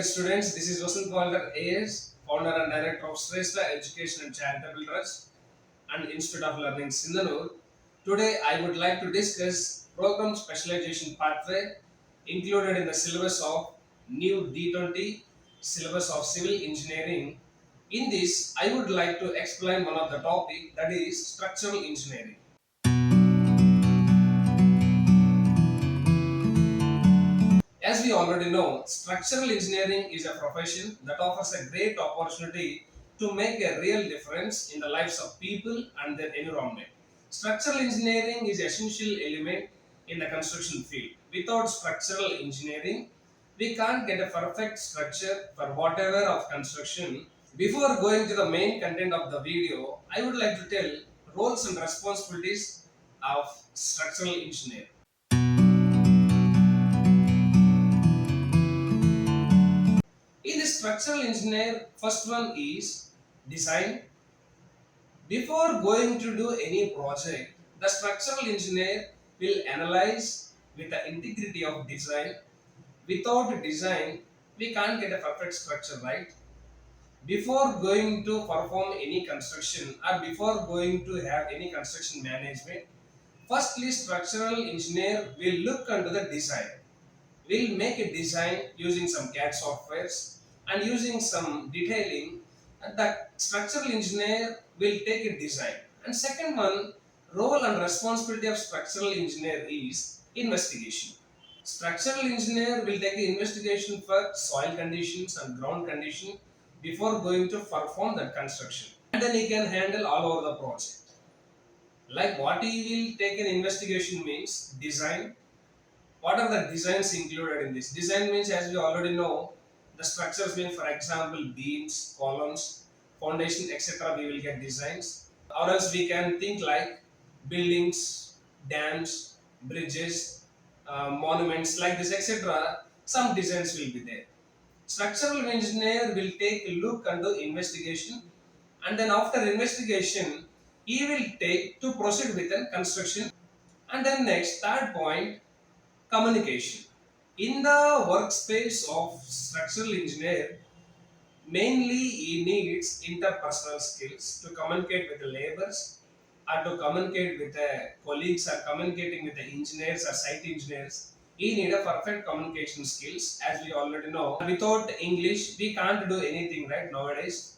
dear students, this is Vasan Walter AS, founder and director of Shrestha Education and Charitable Trust and Institute of Learning Sindanur. Today, I would like to discuss program specialization pathway included in the syllabus of new D20 syllabus of civil engineering. In this, I would like to explain one of the topic, that is structural engineering. As we already know, structural engineering is a profession that offers a great opportunity to make a real difference in the lives of people and their environment. Structural engineering is an essential element in the construction field. Without structural engineering, we can't get a perfect structure for whatever of construction. Before going to the main content of the video, I would like to tell roles and responsibilities of structural engineer. In the structural engineer, first one is design. Before going to do any project, the structural engineer will analyze with the integrity of design. Without design, we can't get a perfect structure, right? Before going to perform any construction or before going to have any construction management, firstly structural engineer will look into the design. We'll make a design using some CAD softwares and using some detailing, and the structural engineer will take a design. And second one, role and responsibility of structural engineer is investigation. Structural engineer will take an investigation for soil conditions and ground condition before going to perform that construction. And then he can handle all over the project. Like what he will take an investigation means design. What are the designs included in this? Design means, as we already know, the structures mean, for example, beams, columns, foundation, etc. We will get designs. Or else we can think like buildings, dams, bridges, monuments like this, etc. Some designs will be there. Structural engineer will take a look into investigation, and then after investigation, he will take to proceed with a construction. And then next, third point, communication. In the workspace of structural engineer, mainly he needs interpersonal skills to communicate with the laborers or to communicate with the colleagues or communicating with the engineers or site engineers. He need a perfect communication skills, as we already know. Without English, we can't do anything, right, nowadays.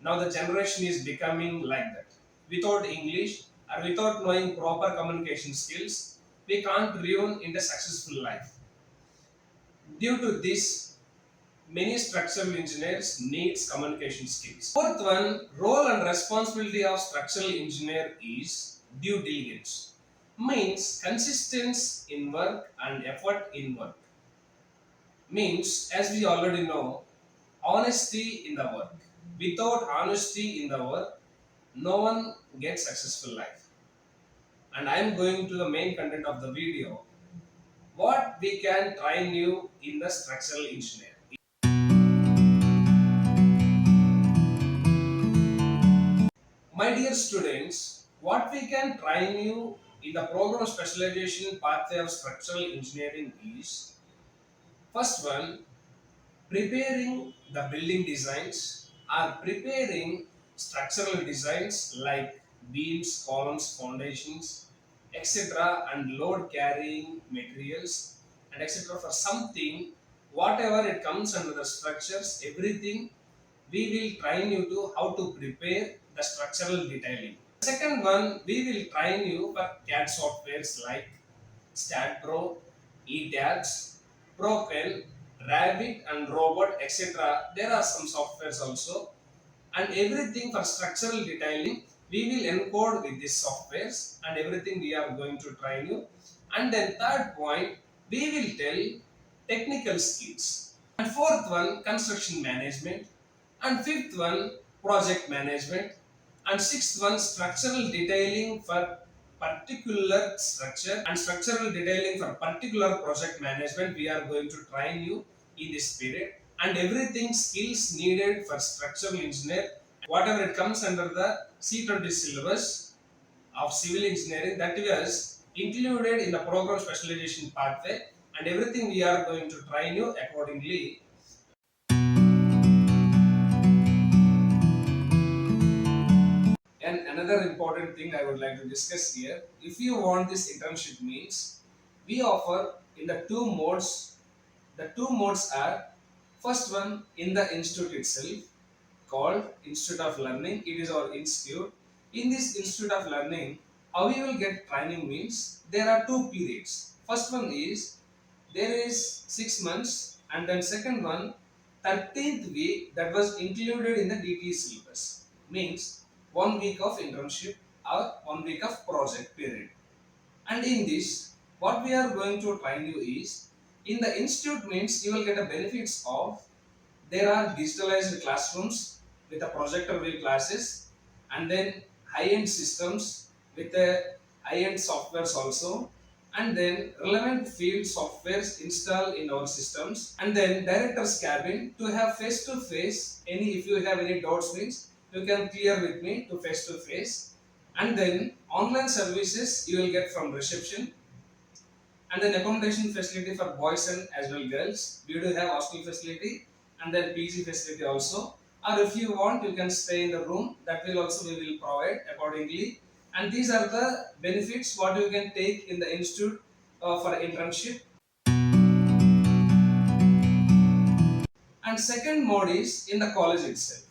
Now the generation is becoming like that. Without English or without knowing proper communication skills, we can't ruin in the successful life. Due to this, many structural engineers needs communication skills. Fourth one, role and responsibility of structural engineer is due diligence. Means consistency in work and effort in work. Means, as we already know, honesty in the work. Without honesty in the work, no one gets successful life. And I am going to the main content of the video. What we can train you in the structural engineer. My dear students, what we can train you in the program specialization pathway of structural engineering is, first one, preparing the building designs or preparing structural designs like beams, columns, foundations, etc. and load carrying materials and etc. for something, whatever it comes under the structures, everything we will train you to how to prepare the structural detailing. Second one, we will train you for CAD softwares like StatPro, ETABS, ProPen, Rabbit and Robot, etc. There are some softwares also, and everything for structural detailing we will encode with these softwares, and everything we are going to train you. And then third point, we will tell technical skills. And fourth one, construction management. And fifth one, project management. And sixth one, structural detailing for particular structure and structural detailing for particular project management. We are going to train you in this period, and everything skills needed for structural engineer, whatever it comes under the C20 syllabus of civil engineering, that was included in the program specialization pathway, and everything we are going to train you accordingly. And another important thing I would like to discuss here, if you want this internship means, we offer in the two modes. The two modes are, first one in the institute itself, called Institute of Learning. It is our institute. In this Institute of Learning, how you will get training means, there are two periods. First one is, there is 6 months, and then second one, 13th week, that was included in the DT syllabus. Means 1 week of internship or 1 week of project period. And in this, what we are going to train you is, in the institute means you will get the benefits of, there are digitalized classrooms with the projector wheel classes, and then high-end systems with the high-end softwares also, and then relevant field softwares installed in our systems, and then director's cabin to have face-to-face. Any if you have any doubts means you can clear with me to face-to-face, and then online services you will get from reception, and then accommodation facility for boys and as well girls. We do have hostel facility and then PG facility also. Or if you want, you can stay in the room. That will also we will provide accordingly. And these are the benefits what you can take in the institute for internship. And second mode is in the college itself.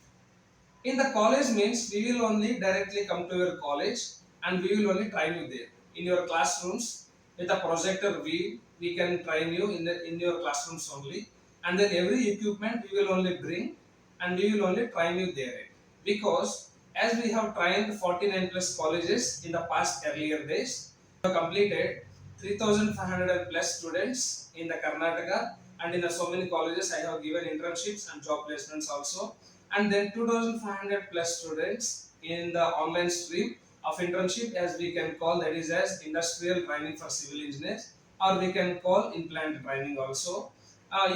In the college means we will only directly come to your college and we will only train you there. In your classrooms with a projector we can train you in your classrooms only, and then every equipment we will only bring and we will only train you there. Because as we have trained 49 plus colleges in the past earlier days, we have completed 3,500 plus students in the Karnataka, and in so many colleges I have given internships and job placements also, and then 2,500 plus students in the online stream of internship, as we can call, that is as industrial training for civil engineers, or we can call in-plant training also.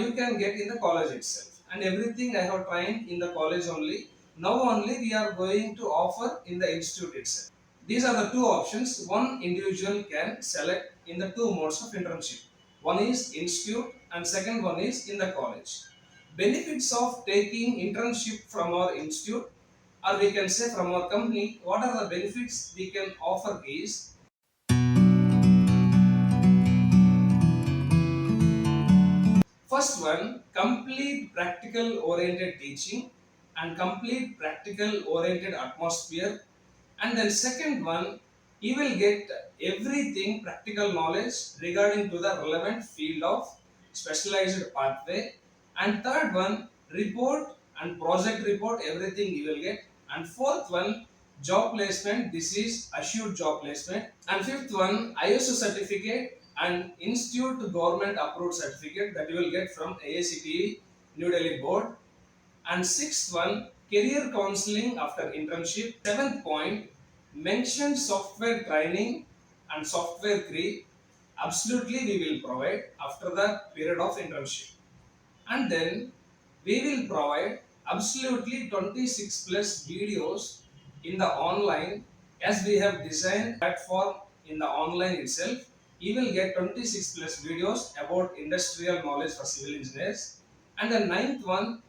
You can get in the college itself, and everything I have trained in the college only. Now only we are going to offer in the institute itself. These are the two options one individual can select in the two modes of internship. One is institute and second one is in the college. Benefits of taking internship from our institute, or we can say from our company, what are the benefits we can offer is, first one, complete practical oriented teaching and complete practical oriented atmosphere. And then second one, you will get everything practical knowledge regarding to the relevant field of specialized pathway. And third one, report and project report, everything you will get. And fourth one, job placement, this is assured job placement. And fifth one, ISO certificate and institute government approved certificate that you will get from AICTE New Delhi board. And sixth one, career counseling after internship. Seventh point, mentioned software training and software creep. Absolutely, we will provide after the period of internship. And then we will provide absolutely 26 plus videos in the online, as we have designed platform in the online itself. You will get 26 plus videos about industrial knowledge for civil engineers. And the ninth one,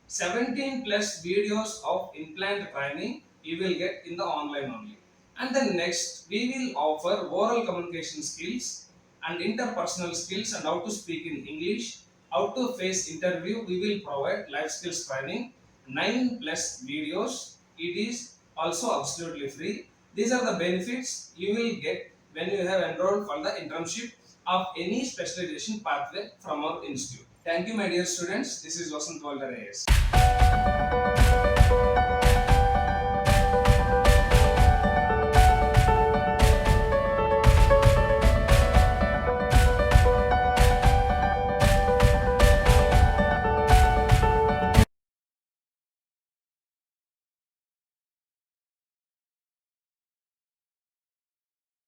17 plus videos of implant training you will get in the online only. And then next, we will offer oral communication skills and interpersonal skills and how to speak in English, how to face interview. We will provide life skills training, 9 plus videos. It is also absolutely free. These are the benefits you will get when you have enrolled for the internship of any specialization pathway from our institute. Thank you, my dear students. This is Vasant Walter AS.